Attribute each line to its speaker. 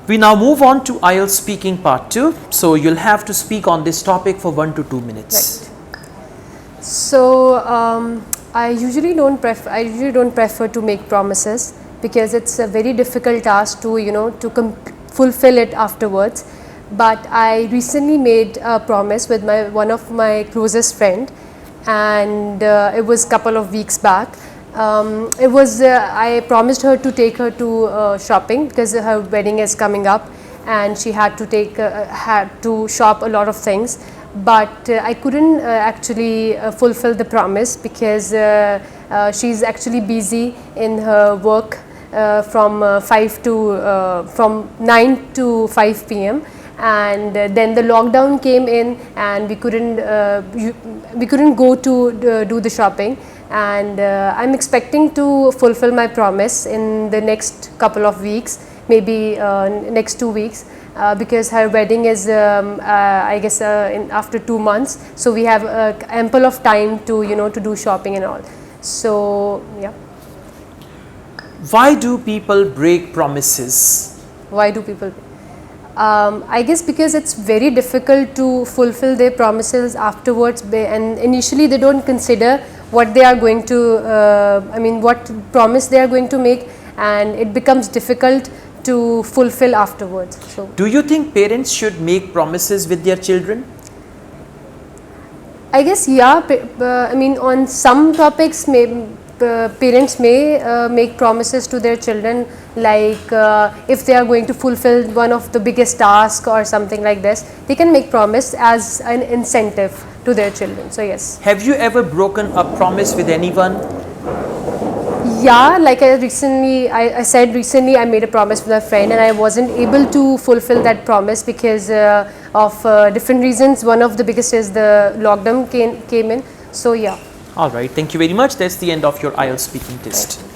Speaker 1: We now move on to IELTS speaking part 2. So you'll have to speak on this topic for 1 to 2 minutes.
Speaker 2: Right. So I usually don't prefer to make promises because it's a very difficult task to fulfill it afterwards. But I recently made a promise with one of my closest friend, and it was couple of weeks back. I promised her to take her to shopping because her wedding is coming up, and she had to shop a lot of things. But I couldn't actually fulfill the promise because she's actually busy in her work from 9 to 5 p.m. and then the lockdown came in, and we couldn't go to do the shopping. And I'm expecting to fulfill my promise in the next couple of weeks, maybe next 2 weeks, because her wedding is I guess after 2 months, so we have ample of time to to do shopping and all. So yeah.
Speaker 1: Why do people break promises?
Speaker 2: Why do people? I guess because it's very difficult to fulfill their promises afterwards, and initially they don't consider what they are going to, what promise they are going to make, and it becomes difficult to fulfill afterwards. So,
Speaker 1: do you think parents should make promises with their children?
Speaker 2: I guess yeah. On some topics, parents may make promises to their children, like if they are going to fulfill one of the biggest tasks or something like this, they can make promise as an incentive to their children. So yes.
Speaker 1: Have you ever broken a promise with anyone?
Speaker 2: Yeah, like I said recently I made a promise with a friend, and I wasn't able to fulfill that promise because of different reasons. One of the biggest is the lockdown came in. So yeah.
Speaker 1: Alright, thank you very much. That's the end of your IELTS speaking test.
Speaker 2: Right.